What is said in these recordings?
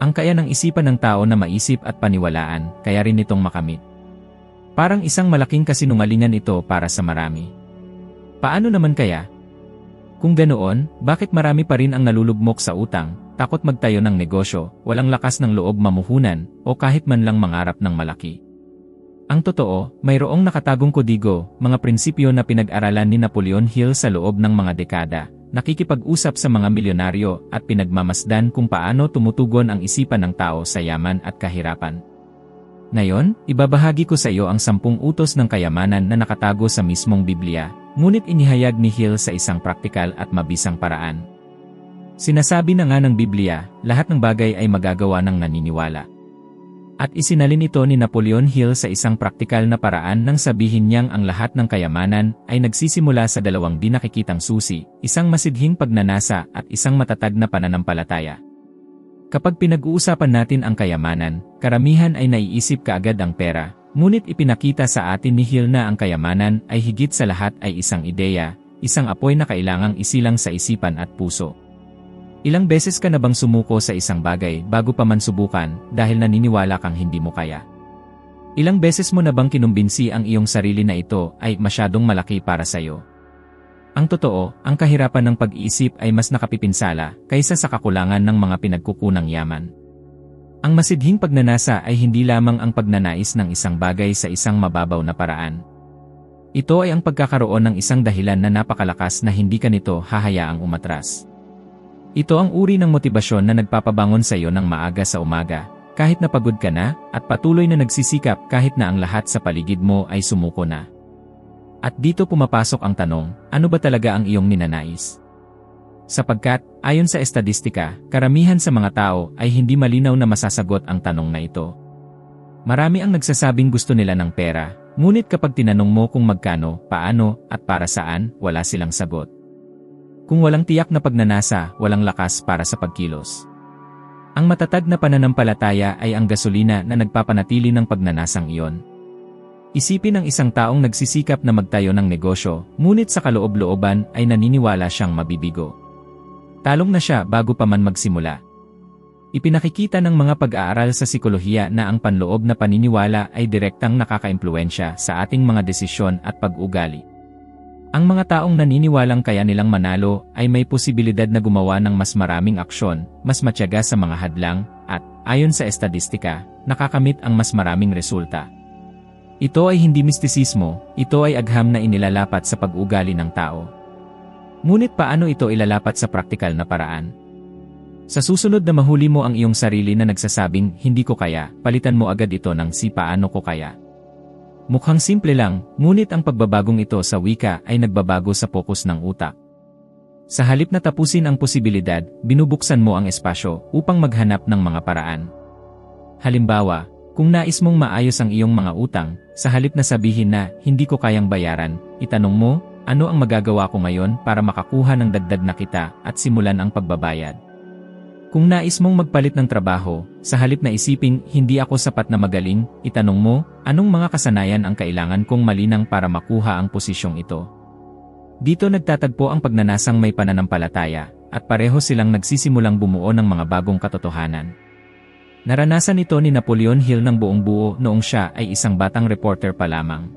Ang kaya ng isipan ng tao na maisip at paniwalaan, kaya rin itong makamit. Parang isang malaking kasinungalingan ito para sa marami. Paano naman kaya? Kung ganoon, bakit marami pa rin ang nalulugmok sa utang, takot magtayo ng negosyo, walang lakas ng loob mamuhunan, o kahit man lang mangarap ng malaki? Ang totoo, mayroong nakatagong kodigo, mga prinsipyo na pinag-aralan ni Napoleon Hill sa loob ng mga dekada, nakikipag-usap sa mga milyonaryo at pinagmamasdan kung paano tumutugon ang isipan ng tao sa yaman at kahirapan. Ngayon, ibabahagi ko sa iyo ang 10 utos ng kayamanan na nakatago sa mismong Biblia, ngunit inihayag ni Hill sa isang praktikal at mabisang paraan. Sinasabi na nga ng Biblia, lahat ng bagay ay magagawa ng naniniwala. At isinalin ito ni Napoleon Hill sa isang praktikal na paraan nang sabihin niyang ang lahat ng kayamanan ay nagsisimula sa 2 di nakikitang susi, isang masidhing pagnanasa at isang matatag na pananampalataya. Kapag pinag-uusapan natin ang kayamanan, karamihan ay naiisip kaagad ang pera, ngunit ipinakita sa atin ni Hill na ang kayamanan ay higit sa lahat ay isang ideya, isang apoy na kailangang isilang sa isipan at puso. Ilang beses ka na bang sumuko sa isang bagay bago pa man subukan dahil naniniwala kang hindi mo kaya? Ilang beses mo na bang kinumbinsi ang iyong sarili na ito ay masyadong malaki para sa'yo? Ang totoo, ang kahirapan ng pag-iisip ay mas nakapipinsala kaysa sa kakulangan ng mga pinagkukunang yaman. Ang masidhing pagnanasa ay hindi lamang ang pagnanais ng isang bagay sa isang mababaw na paraan. Ito ay ang pagkakaroon ng isang dahilan na napakalakas na hindi ka nito hahayaang umatras. Ito ang uri ng motibasyon na nagpapabangon sa iyo ng maaga sa umaga, kahit napagod ka na, at patuloy na nagsisikap kahit na ang lahat sa paligid mo ay sumuko na. At dito pumapasok ang tanong, ano ba talaga ang iyong ninanais? Sapagkat, ayon sa estadistika, karamihan sa mga tao ay hindi malinaw na masasagot ang tanong na ito. Marami ang nagsasabing gusto nila ng pera, ngunit kapag tinanong mo kung magkano, paano, at para saan, wala silang sagot. Kung walang tiyak na pagnanasa, walang lakas para sa pagkilos. Ang matatag na pananampalataya ay ang gasolina na nagpapanatili ng pagnanasang iyon. Isipin ang isang taong nagsisikap na magtayo ng negosyo, ngunit sa kaloob-looban ay naniniwala siyang mabibigo. Talong na siya bago pa man magsimula. Ipinakikita ng mga pag-aaral sa sikolohiya na ang panloob na paniniwala ay direktang nakakaimpluwensya sa ating mga desisyon at pag-ugali. Ang mga taong naniniwalang kaya nilang manalo ay may posibilidad na gumawa ng mas maraming aksyon, mas matyaga sa mga hadlang, at, ayon sa estadistika, nakakamit ang mas maraming resulta. Ito ay hindi mistisismo, ito ay agham na inilalapat sa pag-ugali ng tao. Ngunit paano ito ilalapat sa praktikal na paraan? Sa susunod na mahuli mo ang iyong sarili na nagsasabing, hindi ko kaya, palitan mo agad ito ng si paano ko kaya. Mukhang simple lang, ngunit ang pagbabagong ito sa wika ay nagbabago sa pokus ng utak. Sa halip na tapusin ang posibilidad, binubuksan mo ang espasyo upang maghanap ng mga paraan. Halimbawa, kung nais mong maayos ang iyong mga utang, sa halip na sabihin na, hindi ko kayang bayaran, itanong mo, ano ang magagawa ko ngayon para makakuha ng dagdag na kita at simulan ang pagbabayad? Kung nais mong magpalit ng trabaho, sa halip na isiping, hindi ako sapat na magaling, itanong mo, anong mga kasanayan ang kailangan kong malinang para makuha ang posisyong ito? Dito nagtatagpo ang pagnanasang may pananampalataya, at pareho silang nagsisimulang bumuo ng mga bagong katotohanan. Naranasan ito ni Napoleon Hill ng buong buo noong siya ay isang batang reporter pa lamang.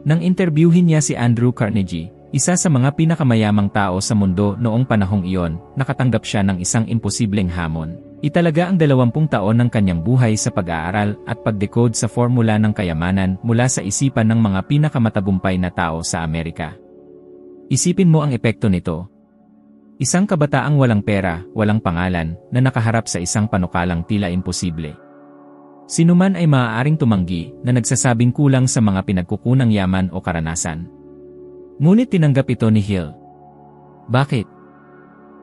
Nang interviewin niya si Andrew Carnegie, isa sa mga pinakamayamang tao sa mundo noong panahong iyon, nakatanggap siya ng isang imposibleng hamon. Italaga ang 20 taon ng kanyang buhay sa pag-aaral at pag-decode sa formula ng kayamanan mula sa isipan ng mga pinakamatagumpay na tao sa Amerika. Isipin mo ang epekto nito. Isang kabataang walang pera, walang pangalan, na nakaharap sa isang panukalang tila imposible. Sinuman ay maaaring tumanggi na nagsasabing kulang sa mga pinagkukunang yaman o karanasan. Ngunit tinanggap ito ni Hill. Bakit?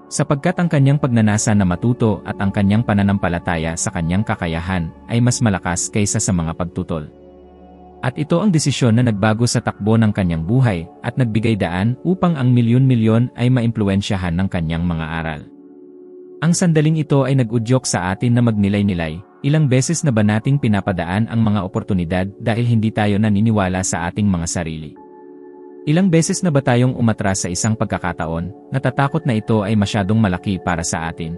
Sapagkat ang kanyang pagnanasa na matuto at ang kanyang pananampalataya sa kanyang kakayahan ay mas malakas kaysa sa mga pagtutol. At ito ang desisyon na nagbago sa takbo ng kanyang buhay at nagbigay daan upang ang milyon-milyon ay maimpluwensyahan ng kanyang mga aral. Ang sandaling ito ay nag-udyok sa atin na magnilay-nilay, ilang beses na ba nating pinapadaan ang mga oportunidad dahil hindi tayo naniniwala sa ating mga sarili? Ilang beses na ba tayong umatras sa isang pagkakataon, natatakot na ito ay masyadong malaki para sa atin?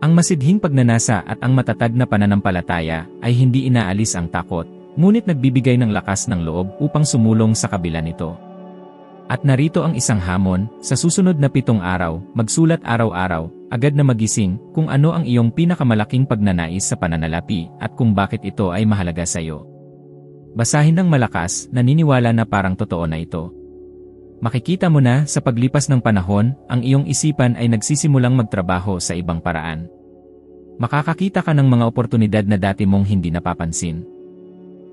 Ang masidhing pagnanasa at ang matatag na pananampalataya ay hindi inaalis ang takot, ngunit nagbibigay ng lakas ng loob upang sumulong sa kabila nito. At narito ang isang hamon, sa susunod na 7 araw, magsulat araw-araw, agad na magising, kung ano ang iyong pinakamalaking pagnanais sa pananalapi at kung bakit ito ay mahalaga sa iyo. Basahin ng malakas, naniniwala na parang totoo na ito. Makikita mo na, sa paglipas ng panahon, ang iyong isipan ay nagsisimulang magtrabaho sa ibang paraan. Makakakita ka ng mga oportunidad na dati mong hindi napapansin.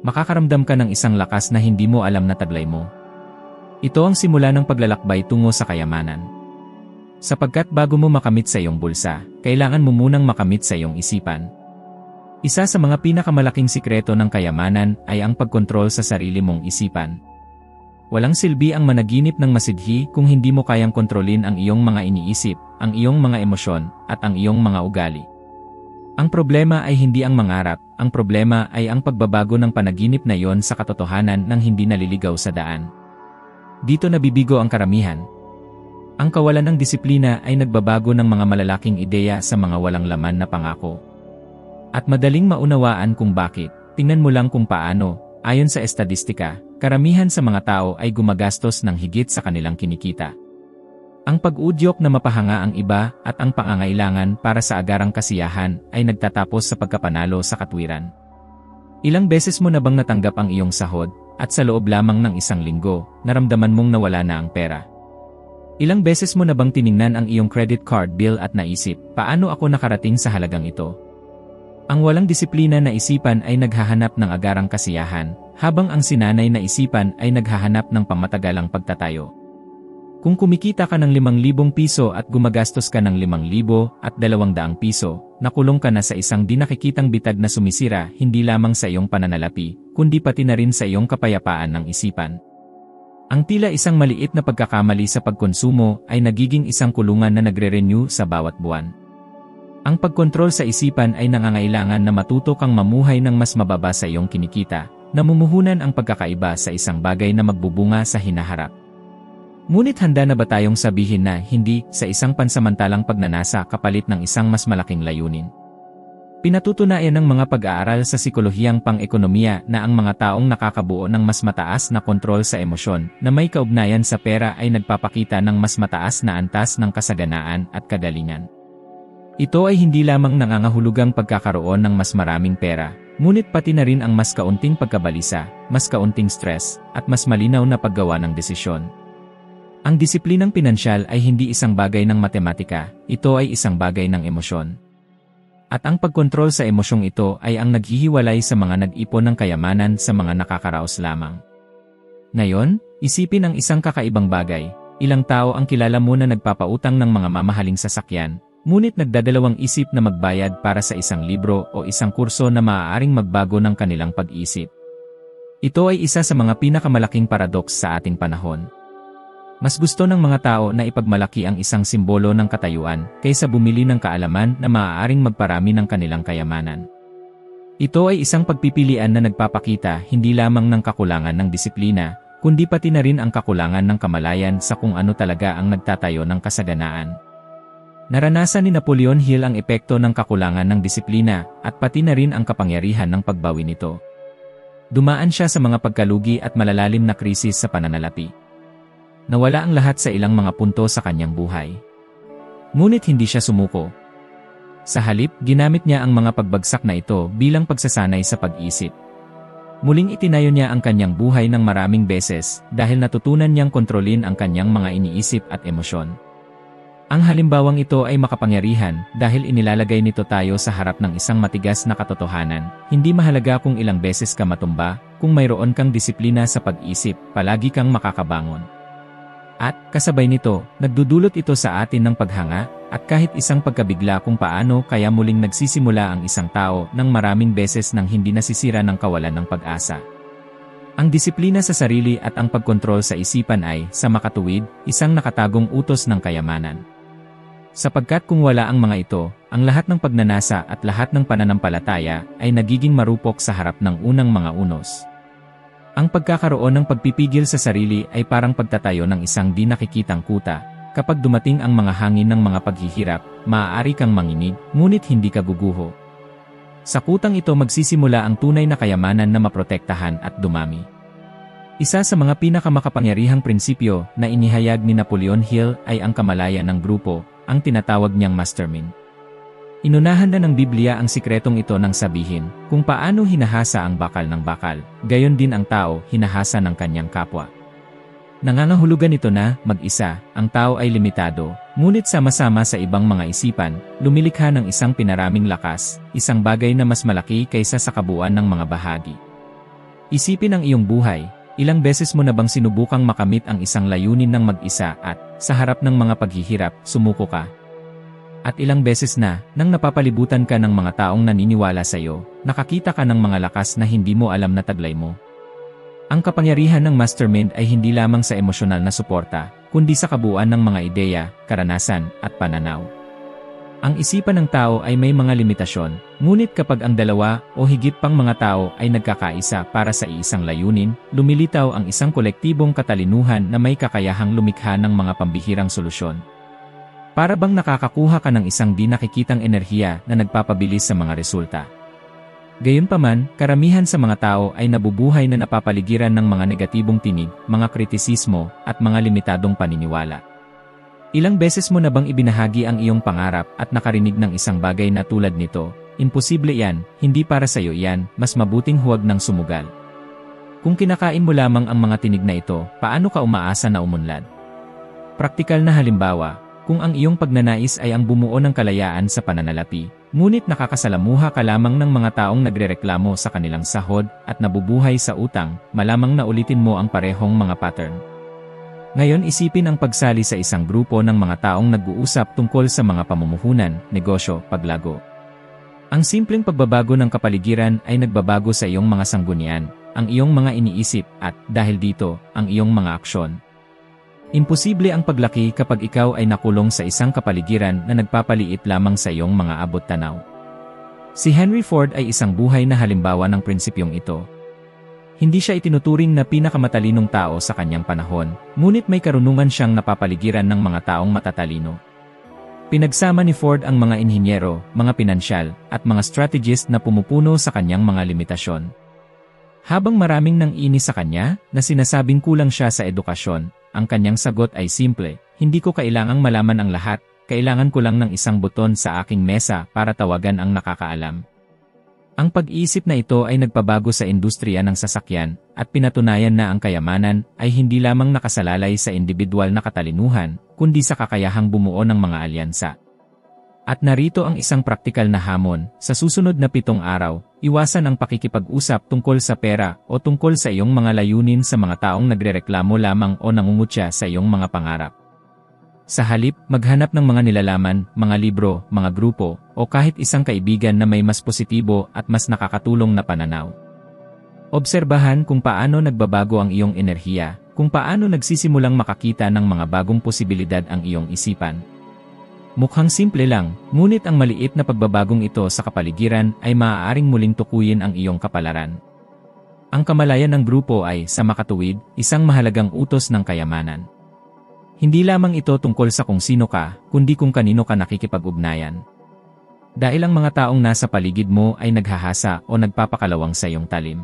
Makakaramdam ka ng isang lakas na hindi mo alam na taglay mo. Ito ang simula ng paglalakbay tungo sa kayamanan. Sapagkat bago mo makamit sa iyong bulsa, kailangan mo munang makamit sa iyong isipan. Isa sa mga pinakamalaking sikreto ng kayamanan ay ang pagkontrol sa sarili mong isipan. Walang silbi ang managinip ng masidhi kung hindi mo kayang kontrolin ang iyong mga iniisip, ang iyong mga emosyon, at ang iyong mga ugali. Ang problema ay hindi ang mangarap, ang problema ay ang pagbabago ng panaginip na iyon sa katotohanan nang hindi naliligaw sa daan. Dito nabibigo ang karamihan. Ang kawalan ng disiplina ay nagbabago ng mga malalaking ideya sa mga walang laman na pangako. At madaling maunawaan kung bakit, tingnan mo lang kung paano, ayon sa estadistika, karamihan sa mga tao ay gumagastos ng higit sa kanilang kinikita. Ang pag-udyok na mapahanga ang iba at ang pangangailangan para sa agarang kasiyahan ay nagtatapos sa pagkapanalo sa katwiran. Ilang beses mo na bang natanggap ang iyong sahod, at sa loob lamang ng isang linggo, naramdaman mong nawala na ang pera? Ilang beses mo na bang tiningnan ang iyong credit card bill at naisip, paano ako nakarating sa halagang ito? Ang walang disiplina na isipan ay naghahanap ng agarang kasiyahan, habang ang sinanay na isipan ay naghahanap ng pamatagalang pagtatayo. Kung kumikita ka ng 5,000 piso at gumagastos ka ng 5,000 at 200 piso, nakulong ka na sa isang di nakikitang bitag na sumisira hindi lamang sa iyong pananalapi, kundi pati na rin sa iyong kapayapaan ng isipan. Ang tila isang maliit na pagkakamali sa pagkonsumo ay nagiging isang kulungan na nagre-renew sa bawat buwan. Ang pagkontrol sa isipan ay nangangailangan na matuto kang mamuhay ng mas mababa sa iyong kinikita, namumuhunan ang pagkakaiba sa isang bagay na magbubunga sa hinaharap. Ngunit handa na ba tayong sabihin na hindi sa isang pansamantalang pagnanasa kapalit ng isang mas malaking layunin? Pinatutunayan ng mga pag-aaral sa psikolohiyang pang-ekonomiya na ang mga taong nakakabuo ng mas mataas na kontrol sa emosyon na may kaugnayan sa pera ay nagpapakita ng mas mataas na antas ng kasaganaan at kagalingan. Ito ay hindi lamang nangangahulugang pagkakaroon ng mas maraming pera, ngunit pati na rin ang mas kaunting pagkabalisa, mas kaunting stress, at mas malinaw na paggawa ng desisyon. Ang disiplinang pinansyal ay hindi isang bagay ng matematika, ito ay isang bagay ng emosyon. At ang pagkontrol sa emosyong ito ay ang naghihiwalay sa mga nag-ipon ng kayamanan sa mga nakakaraos lamang. Ngayon, isipin ang isang kakaibang bagay, ilang tao ang kilala mo na nagpapautang ng mga mamahaling sasakyan, ngunit nagdadalawang isip na magbayad para sa isang libro o isang kurso na maaaring magbago ng kanilang pag-isip. Ito ay isa sa mga pinakamalaking paradoks sa ating panahon. Mas gusto ng mga tao na ipagmalaki ang isang simbolo ng katayuan kaysa bumili ng kaalaman na maaaring magparami ng kanilang kayamanan. Ito ay isang pagpipilian na nagpapakita hindi lamang ng kakulangan ng disiplina, kundi pati na rin ang kakulangan ng kamalayan sa kung ano talaga ang nagtatayo ng kasaganaan. Naranasan ni Napoleon Hill ang epekto ng kakulangan ng disiplina at pati na rin ang kapangyarihan ng pagbawi nito. Dumaan siya sa mga pagkalugi at malalalim na krisis sa pananalapi. Nawala ang lahat sa ilang mga punto sa kanyang buhay. Ngunit hindi siya sumuko. Sa halip, ginamit niya ang mga pagbagsak na ito bilang pagsasanay sa pag-isip. Muling itinayo niya ang kanyang buhay ng maraming beses dahil natutunan niyang kontrolin ang kanyang mga iniisip at emosyon. Ang halimbawang ito ay makapangyarihan dahil inilalagay nito tayo sa harap ng isang matigas na katotohanan. Hindi mahalaga kung ilang beses ka matumba, kung mayroon kang disiplina sa pag-isip, palagi kang makakabangon. At, kasabay nito, nagdudulot ito sa atin ng paghanga, at kahit isang pagkabigla kung paano kaya muling nagsisimula ang isang tao ng maraming beses nang hindi nasisira ng kawalan ng pag-asa. Ang disiplina sa sarili at ang pagkontrol sa isipan ay, sa makatuwid, isang nakatagong utos ng kayamanan. Sapagkat kung wala ang mga ito, ang lahat ng pagnanasa at lahat ng pananampalataya ay nagiging marupok sa harap ng unang mga unos. Ang pagkakaroon ng pagpipigil sa sarili ay parang pagtatayo ng isang di nakikitang kuta, kapag dumating ang mga hangin ng mga paghihirap, maaari kang manginig, ngunit hindi ka guguho. Sa kutang ito magsisimula ang tunay na kayamanan na maprotektahan at dumami. Isa sa mga pinakamakapangyarihang prinsipyo na inihayag ni Napoleon Hill ay ang kamalayan ng grupo, ang tinatawag niyang mastermind. Inunahan na ng Biblia ang sikretong ito nang sabihin, kung paano hinahasa ang bakal ng bakal, gayon din ang tao hinahasa ng kanyang kapwa. Nangangahulugan ito na, mag-isa, ang tao ay limitado, ngunit sama-sama sa ibang mga isipan, lumilikha ng isang pinaraming lakas, isang bagay na mas malaki kaysa sa kabuuan ng mga bahagi. Isipin ang iyong buhay, ilang beses mo na bang sinubukang makamit ang isang layunin ng mag-isa at, sa harap ng mga paghihirap, sumuko ka? At ilang beses na, nang napapalibutan ka ng mga taong naniniwala sa iyo, nakakita ka ng mga lakas na hindi mo alam na taglay mo. Ang kapangyarihan ng mastermind ay hindi lamang sa emosyonal na suporta, kundi sa kabuuan ng mga ideya, karanasan, at pananaw. Ang isipan ng tao ay may mga limitasyon, ngunit kapag ang dalawa o higit pang mga tao ay nagkakaisa para sa iisang layunin, lumilitaw ang isang kolektibong katalinuhan na may kakayahang lumikha ng mga pambihirang solusyon. Para bang nakakakuha ka ng isang di nakikitang enerhiya na nagpapabilis sa mga resulta. Gayunpaman, karamihan sa mga tao ay nabubuhay na napapaligiran ng mga negatibong tinig, mga kritisismo, at mga limitadong paniniwala. Ilang beses mo na bang ibinahagi ang iyong pangarap at nakarinig ng isang bagay na tulad nito, imposible yan, hindi para sa iyo yan, mas mabuting huwag nang sumugal. Kung kinakain mo lamang ang mga tinig na ito, paano ka umaasa na umunlad? Praktikal na halimbawa, kung ang iyong pagnanais ay ang bumuo ng kalayaan sa pananalapi, ngunit nakakasalamuha ka lamang ng mga taong nagrereklamo sa kanilang sahod at nabubuhay sa utang, malamang na ulitin mo ang parehong mga pattern. Ngayon isipin ang pagsali sa isang grupo ng mga taong nag-uusap tungkol sa mga pamumuhunan, negosyo, paglago. Ang simpleng pagbabago ng kapaligiran ay nagbabago sa iyong mga sanggunian, ang iyong mga iniisip at, dahil dito, ang iyong mga aksyon. Imposible ang paglaki kapag ikaw ay nakulong sa isang kapaligiran na nagpapaliit lamang sa iyong mga abot-tanaw. Si Henry Ford ay isang buhay na halimbawa ng prinsipyong ito. Hindi siya itinuturing na pinakamatalinong tao sa kanyang panahon, ngunit may karunungan siyang napapaligiran ng mga taong matatalino. Pinagsama ni Ford ang mga inhinyero, mga pinansyal, at mga strategist na pumupuno sa kanyang mga limitasyon. Habang maraming nang inis sa kanya, na sinasabing kulang siya sa edukasyon, ang kanyang sagot ay simple, hindi ko kailangang malaman ang lahat, kailangan ko lang ng isang buton sa aking mesa para tawagan ang nakakaalam. Ang pag-iisip na ito ay nagpabago sa industriya ng sasakyan, at pinatunayan na ang kayamanan ay hindi lamang nakasalalay sa individual na katalinuhan, kundi sa kakayahang bumuo ng mga alyansa. At narito ang isang praktikal na hamon, sa susunod na 7 araw, iwasan ang pakikipag-usap tungkol sa pera o tungkol sa iyong mga layunin sa mga taong nagrereklamo lamang o nangungutya sa iyong mga pangarap. Sa halip, maghanap ng mga nilalaman, mga libro, mga grupo, o kahit isang kaibigan na may mas positibo at mas nakakatulong na pananaw. Obserbahan kung paano nagbabago ang iyong enerhiya, kung paano nagsisimulang makakita ng mga bagong posibilidad ang iyong isipan. Mukhang simple lang, ngunit ang maliit na pagbabagong ito sa kapaligiran ay maaaring muling tukuyin ang iyong kapalaran. Ang kamalayan ng grupo ay, sa makatuwid, isang mahalagang utos ng kayamanan. Hindi lamang ito tungkol sa kung sino ka, kundi kung kanino ka nakikipag-ugnayan. Dahil ang mga taong nasa paligid mo ay naghahasa o nagpapakalawang sa iyong talim.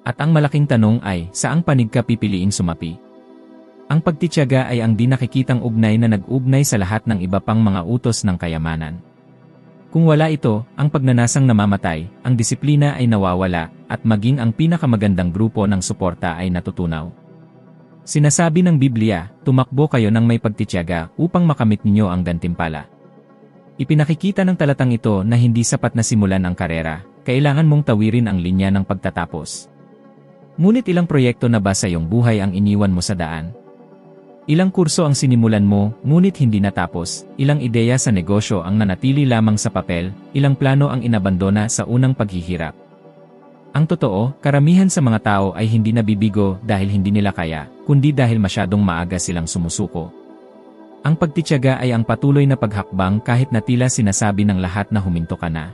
At ang malaking tanong ay, saang panig ka pipiliing sumapi? Ang pagtitiyaga ay ang di nakikitang ugnay na nag-ugnay sa lahat ng iba pang mga utos ng kayamanan. Kung wala ito, ang pagnanasang namamatay, ang disiplina ay nawawala, at maging ang pinakamagandang grupo ng suporta ay natutunaw. Sinasabi ng Biblia, tumakbo kayo ng may pagtitiyaga upang makamit ninyo ang gantimpala. Ipinakikita ng talatang ito na hindi sapat na simulan ang karera, kailangan mong tawirin ang linya ng pagtatapos. Ngunit ilang proyekto na ba sa iyong buhay ang iniwan mo sa daan? Ilang kurso ang sinimulan mo, ngunit hindi natapos, ilang ideya sa negosyo ang nanatili lamang sa papel, ilang plano ang inabandona sa unang paghihirap. Ang totoo, karamihan sa mga tao ay hindi nabibigo dahil hindi nila kaya, kundi dahil masyadong maaga silang sumusuko. Ang pagtitiyaga ay ang patuloy na paghakbang kahit na tila sinasabi ng lahat na huminto ka na.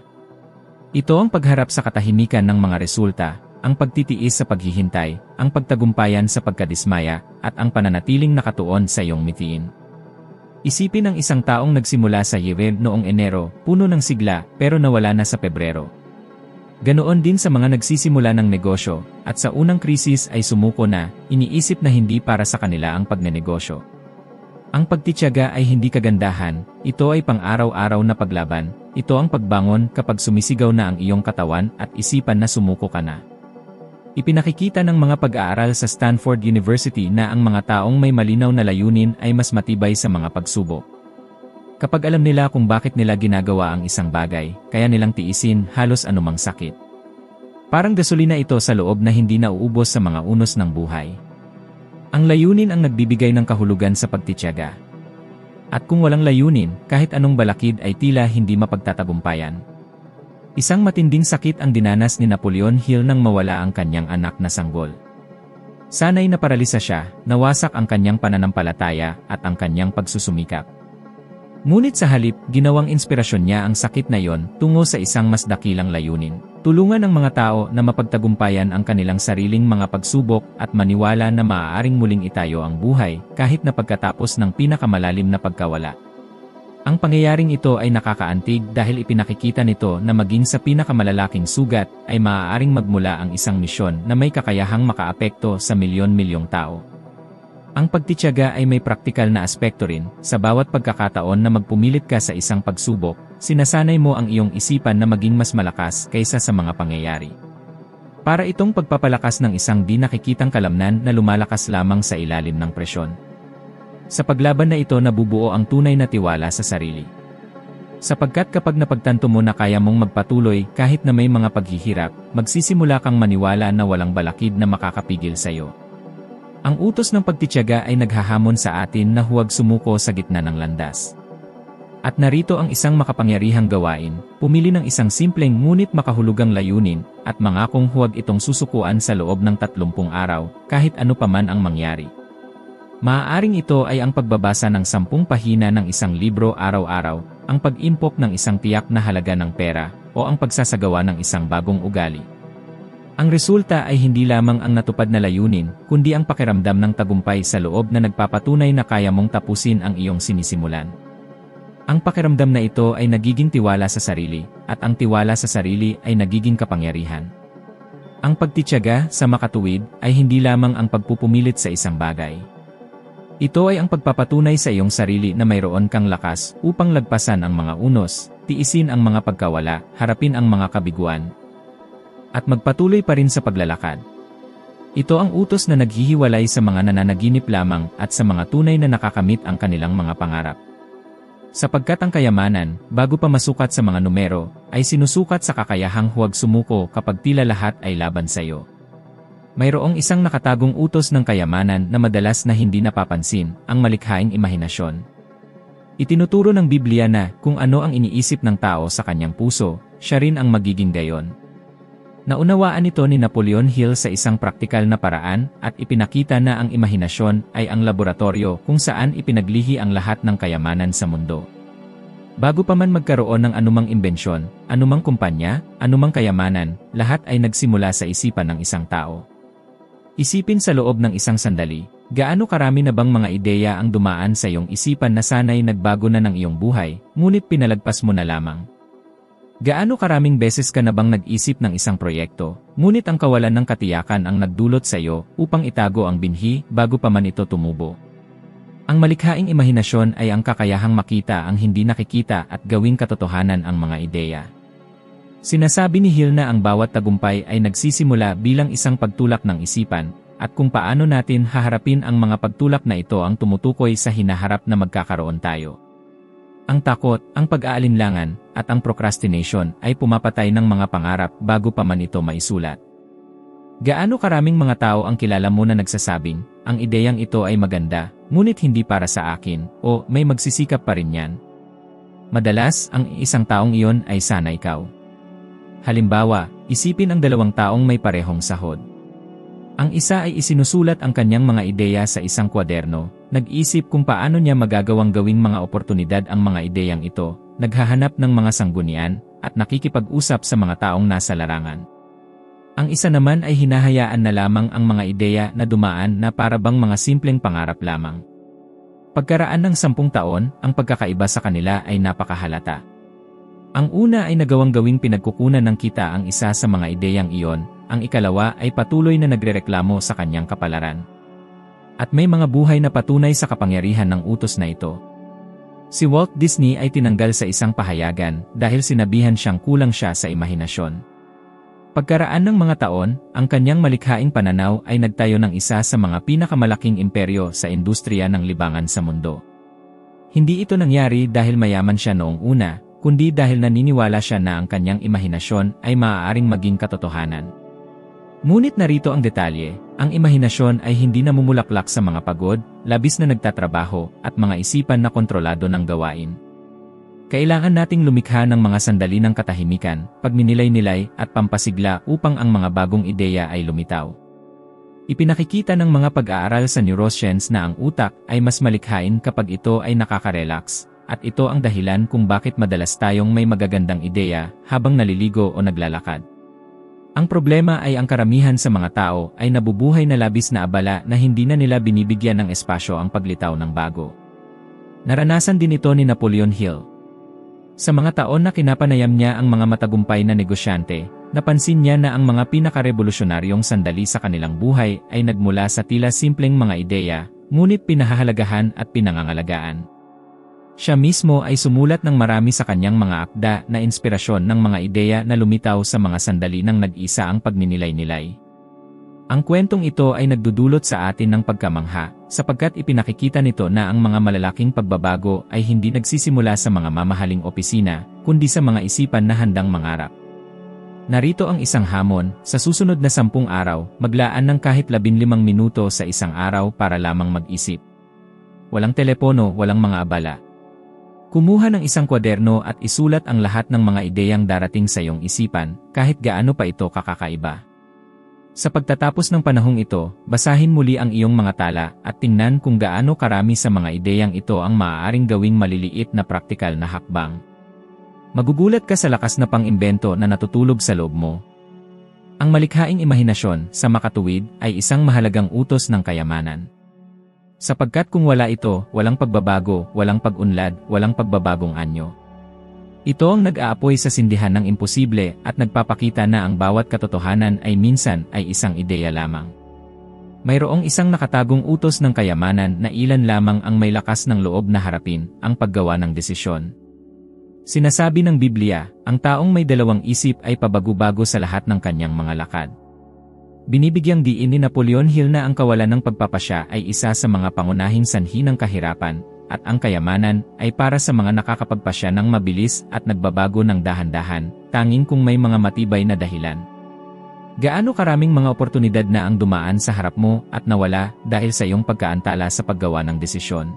Ito ang pagharap sa katahimikan ng mga resulta, ang pagtitiis sa paghihintay, ang pagtagumpayan sa pagkadismaya, at ang pananatiling nakatuon sa iyong mithiin. Isipin ang isang taong nagsimula sa Yevem noong Enero, puno ng sigla, pero nawala na sa Pebrero. Ganoon din sa mga nagsisimula ng negosyo, at sa unang krisis ay sumuko na, iniisip na hindi para sa kanila ang pagnenegosyo. Ang pagtitiyaga ay hindi kagandahan, ito ay pang-araw-araw na paglaban, ito ang pagbangon kapag sumisigaw na ang iyong katawan at isipan na sumuko ka na. Ipinakikita ng mga pag-aaral sa Stanford University na ang mga taong may malinaw na layunin ay mas matibay sa mga pagsubok. Kapag alam nila kung bakit nila ginagawa ang isang bagay, kaya nilang tiisin halos anumang sakit. Parang gasolina ito sa loob na hindi nauubos sa mga unos ng buhay. Ang layunin ang nagbibigay ng kahulugan sa pagtitiyaga. At kung walang layunin, kahit anong balakid ay tila hindi mapagtatagumpayan. Isang matinding sakit ang dinanas ni Napoleon Hill nang mawala ang kanyang anak na sanggol. Sanay na paralisa siya, nawasak ang kanyang pananampalataya at ang kanyang pagsusumikap. Ngunit sa halip, ginawang inspirasyon niya ang sakit na iyon tungo sa isang mas dakilang layunin. Tulungan ang mga tao na mapagtagumpayan ang kanilang sariling mga pagsubok at maniwala na maaaring muling itayo ang buhay kahit na pagkatapos ng pinakamalalim na pagkawala. Ang pangyayaring ito ay nakakaantig dahil ipinakikita nito na maging sa pinakamalalaking sugat ay maaaring magmula ang isang misyon na may kakayahang makaapekto sa milyon-milyong tao. Ang pagtitiyaga ay may praktikal na aspekto rin. Sa bawat pagkakataon na magpumilit ka sa isang pagsubok, sinasanay mo ang iyong isipan na maging mas malakas kaysa sa mga pangyayari. Para itong pagpapalakas ng isang di nakikitang kalamnan na lumalakas lamang sa ilalim ng presyon. Sa paglaban na ito nabubuo ang tunay na tiwala sa sarili. Sapagkat kapag napagtanto mo na kaya mong magpatuloy kahit na may mga paghihirap, magsisimula kang maniwala na walang balakid na makakapigil sa iyo. Ang utos ng pagtitiyaga ay naghahamon sa atin na huwag sumuko sa gitna ng landas. At narito ang isang makapangyarihang gawain, pumili ng isang simpleng ngunit makahulugang layunin, at mangakong huwag itong susukuan sa loob ng 30 araw, kahit ano paman ang mangyari. Maaaring ito ay ang pagbabasa ng 10 pahina ng isang libro araw-araw, ang pag-impok ng isang tiyak na halaga ng pera, o ang pagsasagawa ng isang bagong ugali. Ang resulta ay hindi lamang ang natupad na layunin, kundi ang pakiramdam ng tagumpay sa loob na nagpapatunay na kaya mong tapusin ang iyong sinisimulan. Ang pakiramdam na ito ay nagiging tiwala sa sarili, at ang tiwala sa sarili ay nagiging kapangyarihan. Ang pagtitiyaga, sa makatuwid, ay hindi lamang ang pagpupumilit sa isang bagay. Ito ay ang pagpapatunay sa iyong sarili na mayroon kang lakas upang lagpasan ang mga unos, tiisin ang mga pagkawala, harapin ang mga kabiguan, at magpatuloy pa rin sa paglalakad. Ito ang utos na naghihiwalay sa mga nananaginip lamang at sa mga tunay na nakakamit ang kanilang mga pangarap. Sapagkat ang kayamanan, bago pa masukat sa mga numero, ay sinusukat sa kakayahang huwag sumuko kapag tila lahat ay laban sa iyo. Mayroong isang nakatagong utos ng kayamanan na madalas na hindi napapansin, ang malikhaing imahinasyon. Itinuturo ng Biblia na kung ano ang iniisip ng tao sa kanyang puso, siya rin ang magiging gayon. Naunawaan ito ni Napoleon Hill sa isang praktikal na paraan at ipinakita na ang imahinasyon ay ang laboratorio kung saan ipinaglihi ang lahat ng kayamanan sa mundo. Bago pa man magkaroon ng anumang imbensyon, anumang kumpanya, anumang kayamanan, lahat ay nagsimula sa isipan ng isang tao. Isipin sa loob ng isang sandali, gaano karami na bang mga ideya ang dumaan sa iyong isipan na sanay nagbago na ng iyong buhay, ngunit pinalagpas mo na lamang? Gaano karaming beses ka na bang nag-isip ng isang proyekto, ngunit ang kawalan ng katiyakan ang nagdulot sa iyo upang itago ang binhi bago pa man ito tumubo? Ang malikhaing imahinasyon ay ang kakayahang makita ang hindi nakikita at gawing katotohanan ang mga ideya. Sinasabi ni Hill na ang bawat tagumpay ay nagsisimula bilang isang pagtulak ng isipan, at kung paano natin haharapin ang mga pagtulak na ito ang tumutukoy sa hinaharap na magkakaroon tayo. Ang takot, ang pag-aalinlangan, at ang procrastination ay pumapatay ng mga pangarap bago pa man ito maisulat. Gaano karaming mga tao ang kilala mo na nagsasabing, ang ideyang ito ay maganda, ngunit hindi para sa akin, o may magsisikap pa rin yan. Madalas, ang isang taong iyon ay sana ikaw. Halimbawa, isipin ang 2 taong may parehong sahod. Ang isa ay isinusulat ang kanyang mga ideya sa isang kwaderno, nag-isip kung paano niya magagawang gawing mga oportunidad ang mga ideyang ito, naghahanap ng mga sanggunian, at nakikipag-usap sa mga taong nasa larangan. Ang isa naman ay hinahayaan na lamang ang mga ideya na dumaan na para bang mga simpleng pangarap lamang. Pagkaraan ng 10 taon, ang pagkakaiba sa kanila ay napakahalata. Ang una ay nagawang gawing pinagkukunan ng kita ang isa sa mga ideyang iyon, ang ikalawa ay patuloy na nagrereklamo sa kanyang kapalaran. At may mga buhay na patunay sa kapangyarihan ng utos na ito. Si Walt Disney ay tinanggal sa isang pahayagan dahil sinabihan siyang kulang siya sa imahinasyon. Pagkaraan ng mga taon, ang kanyang malikhaing pananaw ay nagtayo ng isa sa mga pinakamalaking imperyo sa industriya ng libangan sa mundo. Hindi ito nangyari dahil mayaman siya noong una, kundi dahil naniniwala siya na ang kanyang imahinasyon ay maaaring maging katotohanan. Ngunit narito ang detalye, ang imahinasyon ay hindi namumulaklak sa mga pagod, labis na nagtatrabaho, at mga isipan na kontrolado ng gawain. Kailangan nating lumikha ng mga sandali ng katahimikan, pagninilay-nilay at pampasigla upang ang mga bagong ideya ay lumitaw. Ipinakikita ng mga pag-aaral sa neuroscience na ang utak ay mas malikhain kapag ito ay nakaka-relax, at ito ang dahilan kung bakit madalas tayong may magagandang ideya habang naliligo o naglalakad. Ang problema ay ang karamihan sa mga tao ay nabubuhay na labis na abala na hindi na nila binibigyan ng espasyo ang paglitaw ng bago. Naranasan din ito ni Napoleon Hill. Sa mga taon na kinapanayam niya ang mga matagumpay na negosyante, napansin niya na ang mga pinakarevolusyonaryong sandali sa kanilang buhay ay nagmula sa tila simpleng mga ideya, ngunit pinahahalagahan at pinangangalagaan. Siya mismo ay sumulat ng marami sa kanyang mga akda na inspirasyon ng mga ideya na lumitaw sa mga sandali ng nag-isa ang pagninilay-nilay. Ang kwentong ito ay nagdudulot sa atin ng pagkamangha, sapagkat ipinakikita nito na ang mga malalaking pagbabago ay hindi nagsisimula sa mga mamahaling opisina, kundi sa mga isipan na handang mangarap. Narito ang isang hamon, sa susunod na 10 araw, maglaan ng kahit 15 minuto sa isang araw para lamang mag-isip. Walang telepono, walang mga abala. Kumuha ng isang kwaderno at isulat ang lahat ng mga ideyang darating sa iyong isipan, kahit gaano pa ito kakakaiba. Sa pagtatapos ng panahong ito, basahin muli ang iyong mga tala at tingnan kung gaano karami sa mga ideyang ito ang maaaring gawing maliliit na praktikal na hakbang. Magugulat ka sa lakas na pang-imbento na natutulog sa loob mo. Ang malikhaing imahinasyon, sa makatuwid, ay isang mahalagang utos ng kayamanan. Sapagkat kung wala ito, walang pagbabago, walang pag-unlad, walang pagbabagong anyo. Ito ang nag-aapoy sa sindihan ng imposible at nagpapakita na ang bawat katotohanan ay minsan ay isang ideya lamang. Mayroong isang nakatagong utos ng kayamanan na ilan lamang ang may lakas ng loob na harapin ang paggawa ng desisyon. Sinasabi ng Biblia, ang taong may dalawang isip ay pabago-bago sa lahat ng kanyang mga lakad. Binibigyang diin ni Napoleon Hill na ang kawalan ng pagpapasya ay isa sa mga pangunahing sanhi ng kahirapan, at ang kayamanan ay para sa mga nakakapagpasya ng mabilis at nagbabago ng dahan-dahan, tanging kung may mga matibay na dahilan. Gaano karaming mga oportunidad na ang dumaan sa harap mo at nawala dahil sa iyong pagkaantala sa paggawa ng desisyon?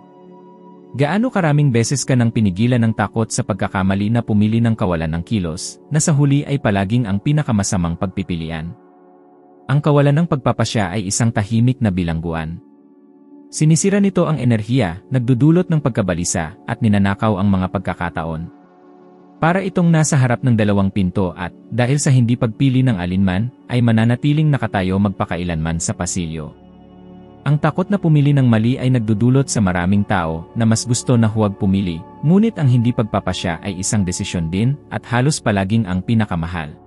Gaano karaming beses ka nang pinigilan ng takot sa pagkakamali na pumili ng kawalan ng kilos, na sa huli ay palaging ang pinakamasamang pagpipilian? Ang kawalan ng pagpapasya ay isang tahimik na bilangguan. Sinisira nito ang enerhiya, nagdudulot ng pagkabalisa, at ninanakaw ang mga pagkakataon. Para itong nasa harap ng dalawang pinto at, dahil sa hindi pagpili ng alinman, ay mananatiling nakatayo magpakailanman sa pasilyo. Ang takot na pumili ng mali ay nagdudulot sa maraming tao na mas gusto na huwag pumili, ngunit ang hindi pagpapasya ay isang desisyon din at halos palaging ang pinakamahal.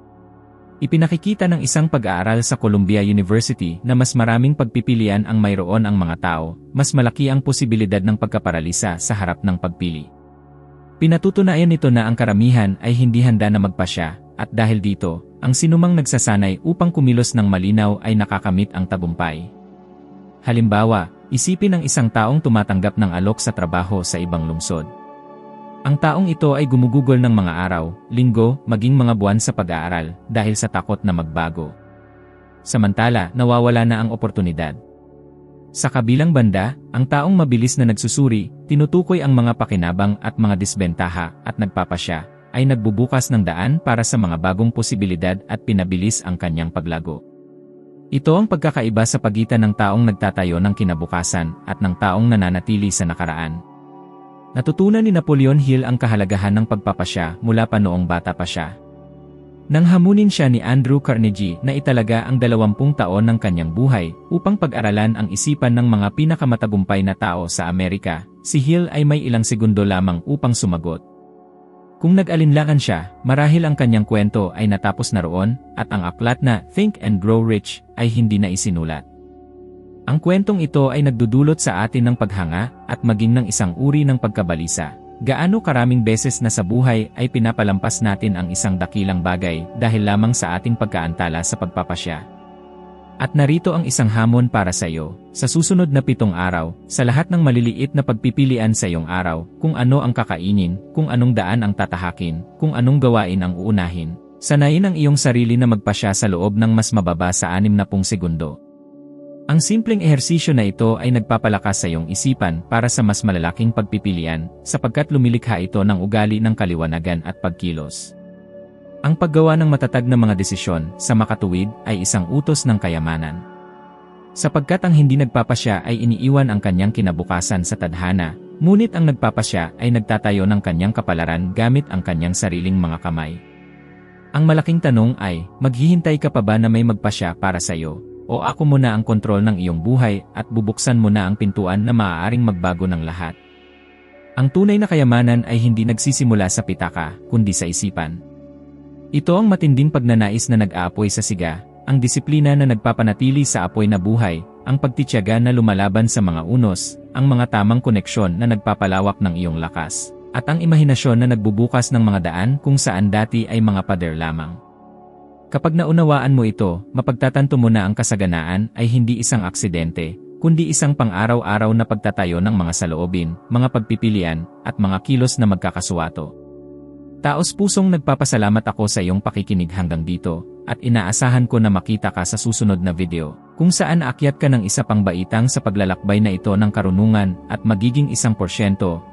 Ipinakikita ng isang pag-aaral sa Columbia University na mas maraming pagpipilian ang mayroon ang mga tao, mas malaki ang posibilidad ng pagkaparalisa sa harap ng pagpili. Pinatutunayan nito na ang karamihan ay hindi handa na magpasya, at dahil dito, ang sinumang nagsasanay upang kumilos ng malinaw ay nakakamit ang tagumpay. Halimbawa, isipin ang isang taong tumatanggap ng alok sa trabaho sa ibang lungsod. Ang taong ito ay gumugugol ng mga araw, linggo, maging mga buwan sa pag-aaral dahil sa takot na magbago. Samantala, nawawala na ang oportunidad. Sa kabilang banda, ang taong mabilis na nagsusuri, tinutukoy ang mga pakinabang at mga disbentaha at nagpapasya, ay nagbubukas ng daan para sa mga bagong posibilidad at pinabilis ang kanyang paglago. Ito ang pagkakaiba sa pagitan ng taong nagtatayo ng kinabukasan at ng taong nananatili sa nakaraan. Natutunan ni Napoleon Hill ang kahalagahan ng pagpapasya mula pa noong bata pa siya. Nang hamunin siya ni Andrew Carnegie na italaga ang 20 taon ng kanyang buhay upang pag-aralan ang isipan ng mga pinakamatagumpay na tao sa Amerika, si Hill ay may ilang segundo lamang upang sumagot. Kung nag-alinlangan siya, marahil ang kanyang kwento ay natapos na roon at ang aklat na Think and Grow Rich ay hindi na isinulat. Ang kwentong ito ay nagdudulot sa atin ng paghanga at maging ng isang uri ng pagkabalisa. Gaano karaming beses na sa buhay ay pinapalampas natin ang isang dakilang bagay dahil lamang sa ating pagkaantala sa pagpapasya. At narito ang isang hamon para sa iyo, sa susunod na 7 araw, sa lahat ng maliliit na pagpipilian sa iyong araw, kung ano ang kakainin, kung anong daan ang tatahakin, kung anong gawain ang uunahin, sanayin ang iyong sarili na magpasya sa loob ng mas mababa sa 60 segundo. Ang simpleng ehersisyo na ito ay nagpapalakas sa iyong isipan para sa mas malalaking pagpipilian, sapagkat lumilikha ito ng ugali ng kaliwanagan at pagkilos. Ang paggawa ng matatag na mga desisyon sa makatuwid ay isang utos ng kayamanan. Sapagkat ang hindi nagpapasya ay iniiwan ang kanyang kinabukasan sa tadhana, ngunit ang nagpapasya ay nagtatayo ng kanyang kapalaran gamit ang kanyang sariling mga kamay. Ang malaking tanong ay, maghihintay ka pa ba na may magpasya para sa iyo? O ako muna ang kontrol ng iyong buhay at bubuksan mo na ang pintuan na maaaring magbago ng lahat. Ang tunay na kayamanan ay hindi nagsisimula sa pitaka, kundi sa isipan. Ito ang matinding pagnanais na nag-aapoy sa siga, ang disiplina na nagpapanatili sa apoy na buhay, ang pagtitiyaga na lumalaban sa mga unos, ang mga tamang koneksyon na nagpapalawak ng iyong lakas, at ang imahinasyon na nagbubukas ng mga daan kung saan dati ay mga pader lamang. Kapag naunawaan mo ito, mapagtatanto mo na ang kasaganaan ay hindi isang aksidente, kundi isang pang-araw-araw na pagtatayo ng mga saloobin, mga pagpipilian, at mga kilos na magkakasuwato. Taos-pusong nagpapasalamat ako sa iyong pakikinig hanggang dito, at inaasahan ko na makita ka sa susunod na video, kung saan aakyat ka ng isa pang baitang sa paglalakbay na ito ng karunungan at magiging 1%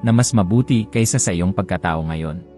na mas mabuti kaysa sa iyong pagkatao ngayon.